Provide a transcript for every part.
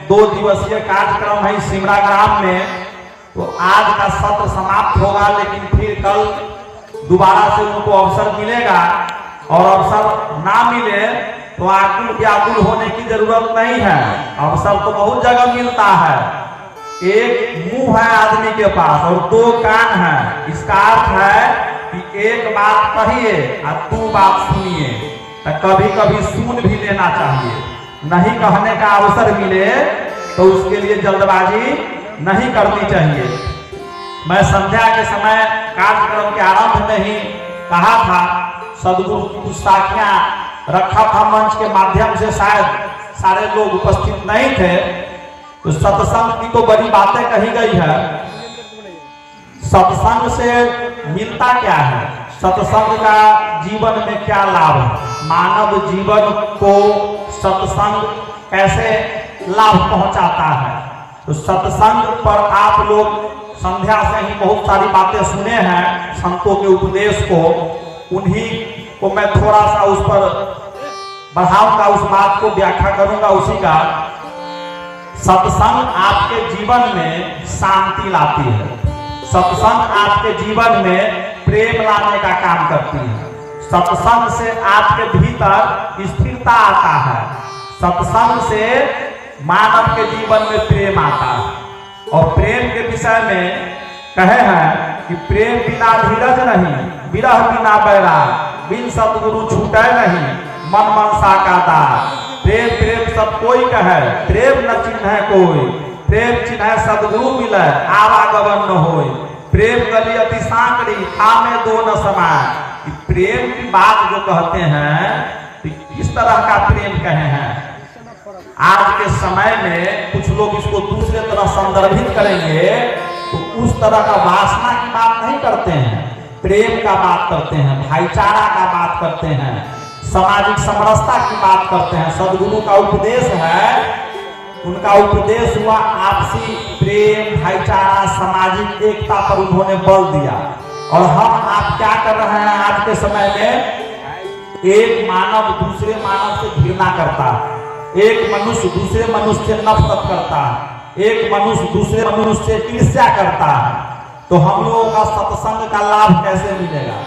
2 दिवसीय कार्यक्रम है सिमरा ग्राम में, तो आज का सत्र समाप्त होगा, लेकिन फिर कल दोबारा से उनको अवसर मिलेगा। और अवसर ना मिले तो आकुल व्याकुल होने की जरूरत नहीं है, अवसर तो बहुत जगह मिलता है। एक मुंह है आदमी के पास और 2 कान है, इसका अर्थ है कि एक बात कहिए और 2 बात सुनिए। तो कभी कभी सुन भी लेना चाहिए, नहीं कहने का अवसर मिले तो उसके लिए जल्दबाजी नहीं करनी चाहिए। मैं संध्या के समय कार्यक्रम के आरंभ में ही कहा था, सदगुरु की कुछ साखियां रखा था मंच के माध्यम से, शायद सारे लोग उपस्थित नहीं थे। तो सत्संग की तो बड़ी बातें कही गई है। सत्संग से मिलता क्या है, सत्संग का जीवन में क्या लाभ है, मानव जीवन को सत्संग कैसे लाभ पहुंचाता है। तो सत्संग पर आप लोग संध्या से ही बहुत सारी बातें सुने हैं, संतों के उपदेश को, उन्हीं को मैं थोड़ा सा उस पर बढ़ाऊंगा, उस बात को व्याख्या करूंगा उसी का। सत्संग आपके जीवन में शांति लाती है, सत्संग आपके जीवन में प्रेम लाने का काम करती है, सत्संग से आपके भीतर स्थिरता आता है, सत्संग से मानव के जीवन में प्रेम आता है। और प्रेम के विषय में कहे हैं कि प्रेम बिना धीरज नहीं, विरह बिना बैराग, बिन सतगुरु छूटे नहीं, मन मनसा का दार। प्रेम प्रेम सब कोई कहे, प्रेम न चिन्ह कोई, प्रेम चिन्ह सदगुरु मिले, आवागमन न होय। प्रेम गली अति सांकड़ी, थामे 2 न समाय। प्रेम की बात जो कहते हैं, किस तरह का प्रेम कहे हैं। आज के समय में कुछ लोग इसको दूसरे तरह संदर्भित करेंगे, तो उस तरह का वासना की बात नहीं करते हैं, प्रेम का बात करते हैं, भाईचारा का बात करते हैं, सामाजिक समरसता की बात करते हैं। सदगुरु का उपदेश है, उनका उपदेश हुआ आपसी प्रेम, भाईचारा, सामाजिक एकता पर उन्होंने बल दिया। और हम आप क्या कर रहे हैं आज के समय में, एक मानव दूसरे मानव से घृणा करता है, एक मनुष्य दूसरे मनुष्य से नफरत करता है, एक मनुष्य दूसरे मनुष्य से ईर्ष्या करता है। तो हम लोगों का सत्संग का लाभ कैसे मिलेगा।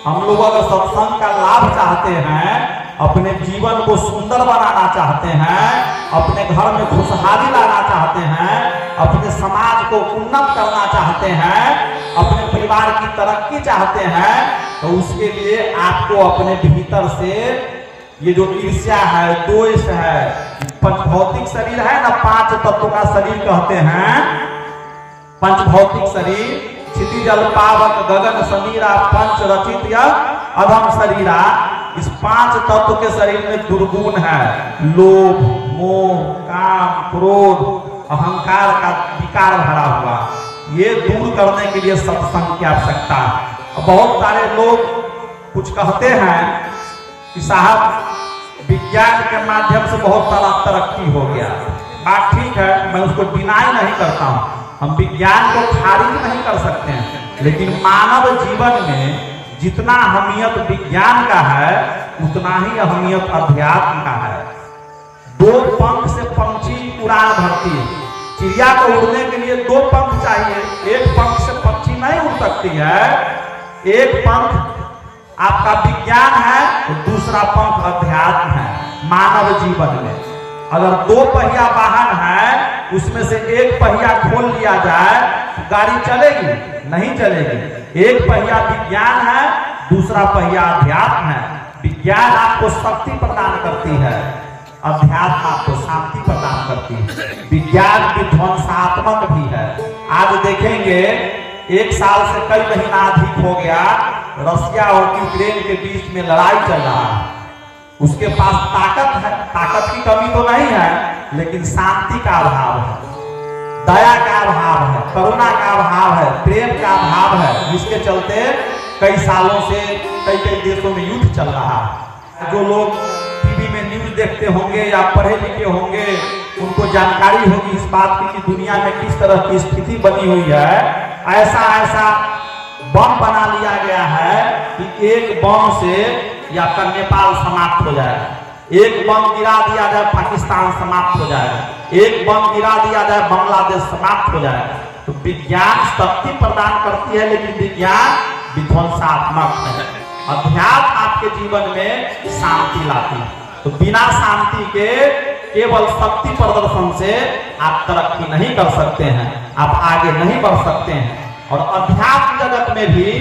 हम लोग अगर सत्संग का लाभ चाहते हैं, अपने जीवन को सुंदर बनाना चाहते हैं, अपने घर में खुशहाली लाना चाहते हैं, अपने समाज को उन्नत करना चाहते हैं, अपने परिवार की तरक्की चाहते हैं, तो उसके लिए आपको अपने भीतर से ये जो ईर्ष्या है, द्वेष है, पंचभौतिक शरीर है ना, 5 तत्व का शरीर कहते हैं, पंचभौतिक शरीर, क्षिति जल पावक गगन समीरा, पंच रचित अधम शरीरा। इस 5 तत्व के शरीर में दुर्गुण है, लोभ, मोह, काम, क्रोध, अहंकार का विकार भरा हुआ। ये दूर करने के लिए सत्संग की आवश्यकता है। बहुत सारे लोग कुछ कहते हैं कि साहब विज्ञान के माध्यम से बहुत सारा तरक्की हो गया। बात ठीक है, मैं उसको डिनाई नहीं करता हूँ, हम विज्ञान को खारिज नहीं कर सकते हैं, लेकिन मानव जीवन में जितना अहमियत विज्ञान का है, उतना ही अहमियत अध्यात्म का है। 2 पंख से पंछी उड़ान भरती है, चिड़िया को उड़ने के लिए 2 पंख चाहिए, एक पंख से पक्षी नहीं उड़ सकती है। एक पंख आपका विज्ञान है, तो दूसरा पंख अध्यात्म है। मानव जीवन में अगर 2 पहिया वाहन है, उसमें से एक पहिया खोल लिया जाए, गाड़ी चलेगी? नहीं चलेगी। एक पहिया विज्ञान है, दूसरा पहिया अध्यात्म है। विज्ञान आपको शक्ति प्रदान करती है, अध्यात्म आपको शांति प्रदान करती है। विज्ञान विध्वंसात्मक भी है। आज देखेंगे 1 साल से कई महीना अधिक हो गया, रशिया और यूक्रेन के बीच में लड़ाई चल रहा है। उसके पास ताकत है, ताकत की कमी तो नहीं है, लेकिन शांति का अभाव है, दया का अभाव है, करुणा का अभाव है, प्रेम का अभाव है, जिसके चलते कई सालों से कई देशों में युद्ध चल रहा है। जो लोग टीवी में न्यूज देखते होंगे या पढ़े लिखे होंगे, उनको जानकारी होगी इस बात की कि दुनिया में किस तरह की स्थिति बनी हुई है। ऐसा बम बना लिया गया है कि एक बम से या नेपाल समाप्त हो जाएगा। एक बम गिरा दिया जाए पाकिस्तान समाप्त हो जाएगा, एक बम गिरा दिया जाए बांग्लादेश समाप्त हो जाएगा। तो विज्ञान शक्ति प्रदान करती है, लेकिन विज्ञान विध्वंसात्मक है। अध्यात्म आपके जीवन में शांति लाती है। तो बिना शांति के केवल शक्ति प्रदर्शन से आप तरक्की नहीं कर सकते हैं, आप आगे नहीं बढ़ सकते हैं। और अध्यात्म जगत में भी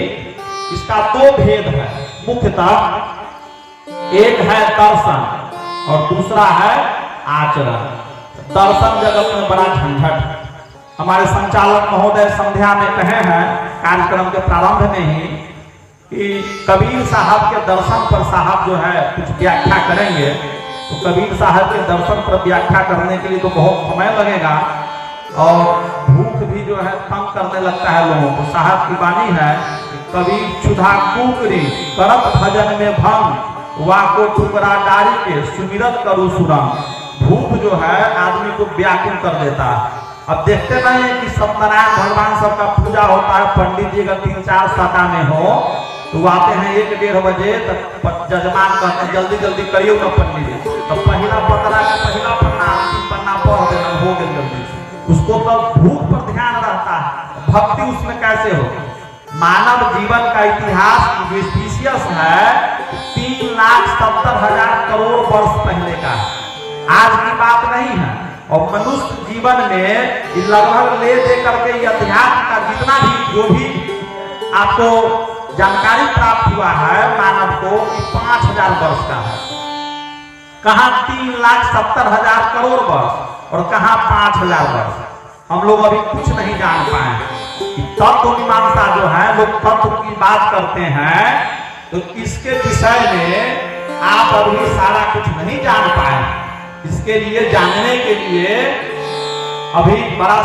इसका दो भेद है मुख्यतः, एक है दर्शन और दूसरा है आचरण। दर्शन जगत में बड़ा झंझट है। हमारे संचालक महोदय संध्या में कहे हैं कार्यक्रम के प्रारंभ में ही कि कबीर साहब के दर्शन पर साहब जो है कुछ व्याख्या करेंगे। तो कबीर साहब के दर्शन पर व्याख्या करने के लिए तो बहुत समय लगेगा और भूख भी जो है तंग करने लगता है लोगों को। साहब की वाणी है कि कबीर क्षुधा कुकरी करत भजन में भंग वाको टुकड़ा डारी के सुमिरत करू सुरंग। भूख जो है आदमी को व्याकुल कर देता है। अब देखते नहीं है कि सत्यनारायण भगवान सबका पूजा होता है, पंडित जी अगर 3-4 सटा में हो तो आते हैं 1-1:30 बजे तक, जजमान कहते हैं जल्दी जल्दी करियो ना पंडित जी। तो पहला पतरा का पहला पन्ना अंतिम पन्ना पढ़ देना हो गया जल्दी से। उसको तो भूख पर ध्यान रहता है, भक्ति उसमें कैसे हो। मानव जीवन का इतिहास विशेष है 3,70,000 करोड़ वर्ष पहले का, आज की बात नहीं है। और मनुष्य जीवन में लगभग ले दे करके अध्यात्म का जितना भी जो भी आपको जानकारी प्राप्त हुआ है मानव को 5,000 वर्ष का है। कहाँ 3,70,000 करोड़ वर्ष और कहाँ 5,000 वर्ष। हम लोग अभी कुछ नहीं जान पाए कि तत्व मीमांसा जो है लोग तत्व की बात करते हैं, तो इसके विषय में आप अभी सारा कुछ नहीं जान पाए। इसके लिए जानने के लिए अभी बड़ा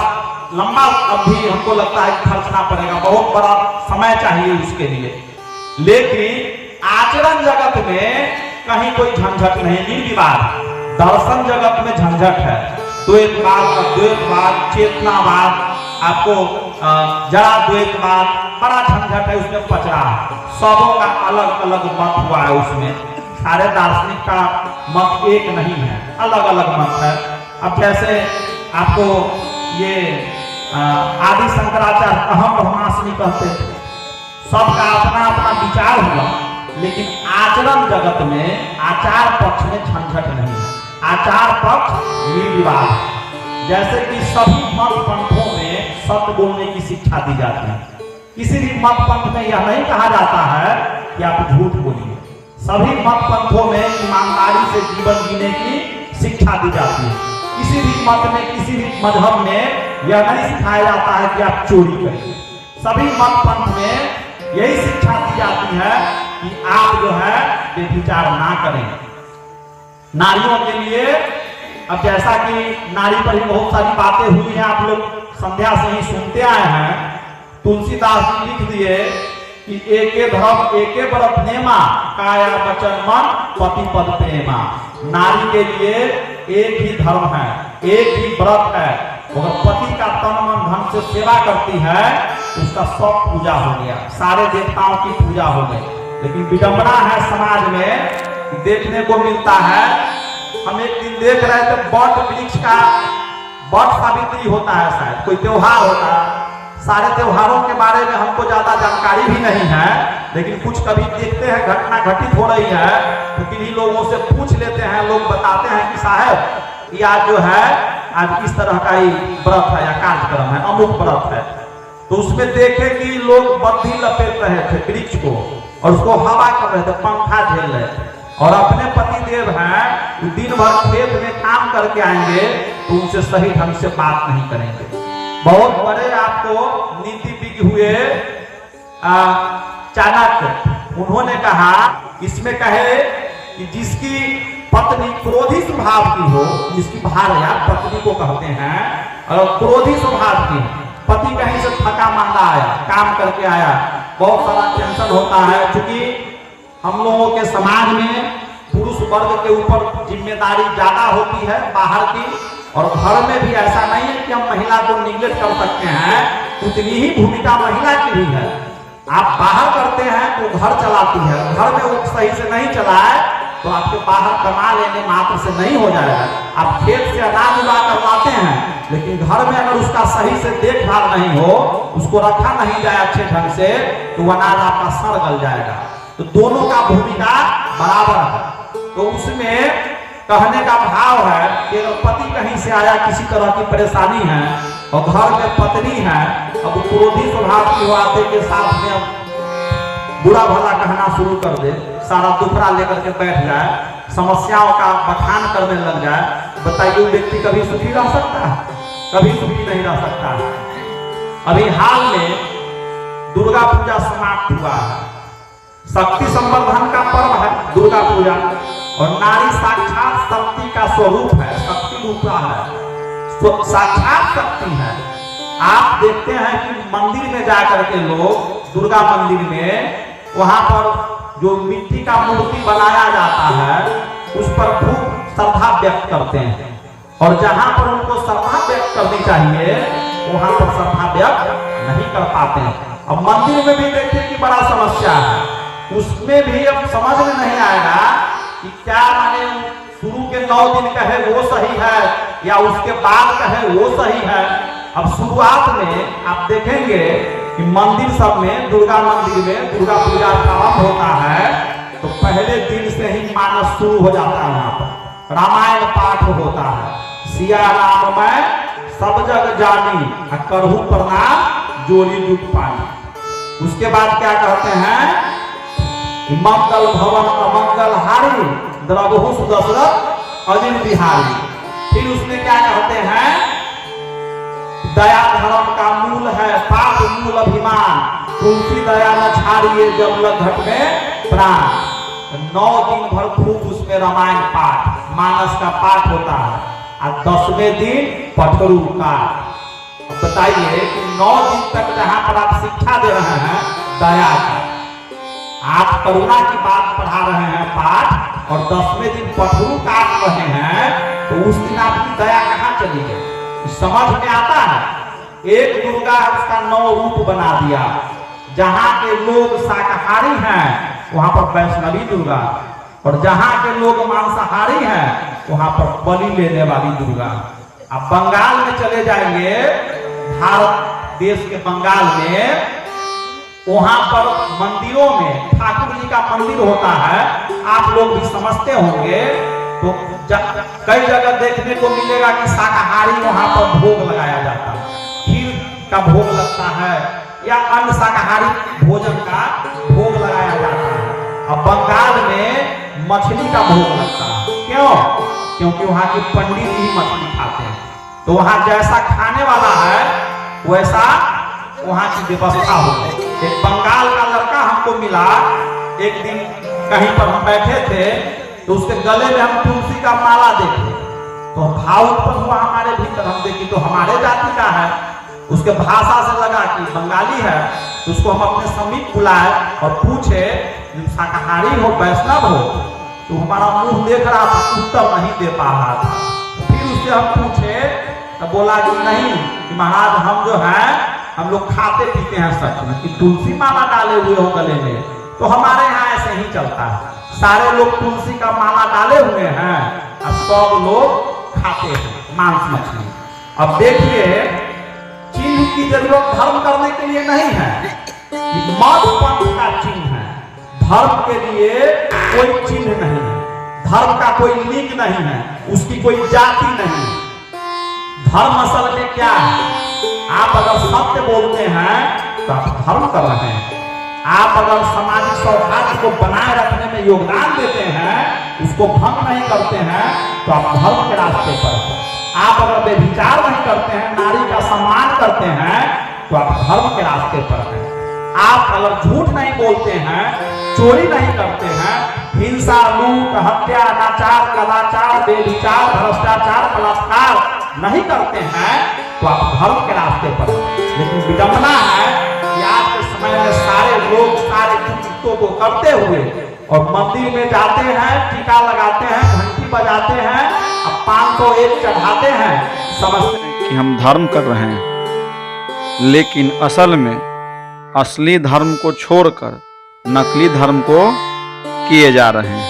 लंबा अवधि हमको लगता है खर्चना पड़ेगा, बहुत बड़ा समय चाहिए उसके लिए। लेकिन आचरण जगत में कहीं कोई झंझट नहीं, निर्विवाद। दर्शन जगत में झंझट है, द्वैतवाद, अद्वैतवाद, चेतनावाद, आपको जड़ा द्वैतवाद, बड़ा झंझट है उसमें पचड़ा है। सबों का अलग अलग मत हुआ है उसमें, सारे दार्शनिक का मत एक नहीं है, अलग अलग मत है। अब जैसे आपको ये आदि शंकराचार्य अहम ब्रह्मास्मि कहते थे, सबका अपना अपना विचार हुआ, लेकिन आचरण जगत में आचार पक्ष में झंझट नहीं है, आचार पक्ष निर्विवाद। जैसे कि सभी मत पंथों में सत्य बोलने की शिक्षा दी जाती है। किसी भी मत पंथ में यह नहीं कहा जाता है कि आप झूठ बोलिए। सभी मत पंथों में ईमानदारी से जीवन जीने की शिक्षा दी जाती है। किसी भी मत में, किसी भी मजहब में यह नहीं सिखाया जाता है कि आप चोरी करिए। सभी मत पंथ में यही शिक्षा दी जाती है कि आप जो है व्यभिचार ना करें। नारियों के लिए, अब जैसा कि नारी पर ही बहुत सारी बातें हुई हैं, आप लोग संध्या से ही सुनते आए हैं। तुलसीदास जी लिख दिए कि एके धर्म एके व्रत नेमा, काया वचन मन पति पद प्रेमा। नारी के लिए एक ही धर्म है, एक ही व्रत है। अगर पति का तन मन धन से सेवा करती है उसका सब पूजा हो गया, सारे देवताओं की पूजा हो गई। लेकिन विडंबना है समाज में, देखने को मिलता है। हम एक दिन देख रहे थे वट वृक्ष का, वट सावित्री होता है, शायद कोई त्योहार होता है। सारे त्योहारों के बारे में हमको ज्यादा जानकारी भी नहीं है, लेकिन कुछ कभी देखते हैं घटना घटित हो रही है तो किन्हीं लोगों से पूछ लेते हैं। लोग बताते हैं कि साहब ये आज जो है आज इस तरह का ही व्रत है या कार्यक्रम है, अमुक व्रत है। तो उसमें देखे कि लोग बद्धी लपेट रहे थे वृक्ष को और उसको हवा कर रहे थे, पंखा झेल रहे थे। और अपने पति देव हैं, दिन भर खेत में काम करके आएंगे तो उनसे सही ढंग से बात नहीं करेंगे। बहुत बड़े आपको नीतिविज्ञ हुए चाणक्य, उन्होंने कहा, इसमें कहे कि जिसकी पत्नी क्रोधी स्वभाव की हो, जिसकी भार्या पत्नी को कहते हैं, और क्रोधी स्वभाव की, पति कहीं से थका मांदा आया, काम करके आया, बहुत सारा टेंशन होता है। क्योंकि हम लोगों के समाज में पुरुष वर्ग के ऊपर जिम्मेदारी ज्यादा होती है बाहर की, और घर में भी ऐसा नहीं है कि हम महिला को निगलेक्ट कर सकते हैं, उतनी ही भूमिका महिला की भी है। आप बाहर करते हैं तो घर चलाती है, घर में वो सही से नहीं चलाए तो आपके बाहर कमा लेने मात्र से नहीं हो जाएगा। आप खेत से अनाज उगा कर लाते हैं, लेकिन घर में अगर उसका सही से देखभाल नहीं हो, उसको रखा नहीं जाए अच्छे ढंग से, तो वह अनाज आपका सड़ गल जाएगा। तो दोनों का भूमिका बराबर है। तो उसमें कहने का भाव है कि अगर पति कहीं से आया, किसी तरह की परेशानी है और घर में पत्नी है, अब क्रोधी स्वभाव की हो, आते के साथ में बुरा भला कहना शुरू कर दे, सारा दुखड़ा लेकर के बैठ जाए, समस्याओं का बखान करने लग जाए, बताइए वो व्यक्ति कभी सुखी रह सकता है? कभी सुखी नहीं रह सकता है। अभी हाल में दुर्गा पूजा समाप्त हुआ है। शक्ति संवर्धन का पर्व है दुर्गा पूजा, और नारी साक्षात शक्ति का स्वरूप है, शक्ति रूपा है, साक्षात शक्ति है। आप देखते हैं कि मंदिर में जाकर के लोग, दुर्गा मंदिर में, वहां पर जो मिट्टी का मूर्ति बनाया जाता है उस पर खूब श्रद्धा व्यक्त करते हैं, और जहां पर उनको श्रद्धा व्यक्त करनी चाहिए वहां पर श्रद्धा व्यक्त नहीं कर पाते हैं। अब मंदिर में भी देखिए कि बड़ा समस्या है, उसमें भी अब समझ में नहीं आएगा कि क्या माने शुरू के 9 दिन कहे वो सही है या उसके बाद कहे वो सही है। अब शुरुआत में आप देखेंगे कि मंदिर सब में, दुर्गा मंदिर में दुर्गा पूजा प्रारंभ होता है तो पहले दिन से ही मानस शुरू हो जाता है। वहां पर रामायण पाठ होता है, सिया राम मैं सब जग जानी, करहु प्रणाम जोरी जुग पानी। उसके बाद क्या कहते हैं, मंगल भवन अमंगल हारी, द्रवहु सुदशरथ अनिल बिहारी। फिर उसमें क्या कहते हैं, दया धर्म का मूल है, पाप मूल अभिमान, तुलसी दया न छाड़िए जब लग घट में प्राण। 9 दिन भर खूब उसमें रामायण पाठ, मानस का पाठ होता है, और 10वें दिन पठरू का। बताइए कि 9 दिन तक जहां पर आप शिक्षा दे रहे हैं दया का, आप करुणा की बात पढ़ा रहे हैं पाठ, और 10वें दिन पठरू काट रहे हैं, तो उस दिन आपकी दया कहाँ चली गई? समझ में आता है। एक दुर्गा उसका 9 रूप बना दिया। जहां के लोग शाकाहारी हैं वहां पर वैष्णवी दुर्गा, और जहां के लोग मांसाहारी हैं वहां पर बलि लेने वाली दुर्गा। अब बंगाल में चले जाएंगे, भारत देश के बंगाल में, वहां पर मंदिरों में ठाकुर जी का मंदिर होता है, आप लोग भी समझते होंगे। तो कई जगह देखने को मिलेगा कि शाकाहारी वहां पर भोग लगाया जाता है, खीर का भोग लगता है या अन्य शाकाहारी भोजन का भोग लगाया जाता है। अब बंगाल में मछली का भोग लगता है। क्यों? क्योंकि वहां के पंडित ही मछली खाते हैं, तो वहां जैसा खाने वाला है वैसा वहां की व्यवस्था होती है। एक बंगाल का लड़का हमको मिला, एक दिन कहीं पर हम बैठे थे तो उसके गले में हम तुलसी का माला देखे, तो भाव उत्पन्न हुआ हमारे भीतर। हम देखे तो हमारे जाति का है, उसके भाषा से लगा कि बंगाली है, तो उसको हम अपने समीप बुलाए और पूछे शाकाहारी हो वैष्णव हो, तो हमारा मुंह देख रहा था, उत्तर नहीं दे पा रहा था। फिर उससे हम पूछे तो बोला कि नहीं, कि महाराज हम जो है हम लोग खाते पीते हैं सच में, कि तुलसी माला डाले हुए हो गले में, तो हमारे यहाँ ऐसे ही चलता है, सारे लोग तुलसी का माला डाले हुए हैं और सब लोग खाते हैं मांस मछली। अब देखिए, चिन्ह की जरूरत धर्म करने के लिए नहीं है, मत पंथ का चिन्ह है, धर्म के लिए कोई चिन्ह नहीं है, धर्म का कोई लिंग नहीं है, उसकी कोई जाति नहीं है। धर्म असल में क्या है? आप अगर सत्य बोलते हैं तो आप धर्म कर रहे हैं। आप अगर सामाजिक सौहार्द को बनाए रखने में योगदान देते हैं, उसको भंग नहीं करते हैं, तो आप धर्म के रास्ते पर हैं। आप अगर व्यभिचार नहीं करते हैं, नारी का सम्मान करते हैं, तो आप धर्म के रास्ते पर हैं। आप अगर झूठ नहीं बोलते हैं, चोरी नहीं करते हैं, हिंसा, लूट, हत्या, अनाचार, कदाचार, व्यभिचार, भ्रष्टाचार, बलात्कार नहीं करते हैं, तो आप धर्म के रास्ते पर हैं। लेकिन विडंबना है कि आज के समय में सारे लोग सारे कृत्यों को करते हुए और मंदिर में जाते हैं, टीका लगाते हैं, घंटी बजाते हैं, अब 501 चढ़ाते हैं, समझते हैं कि हम धर्म कर रहे हैं, लेकिन असल में असली धर्म को छोड़कर नकली धर्म को किए जा रहे हैं।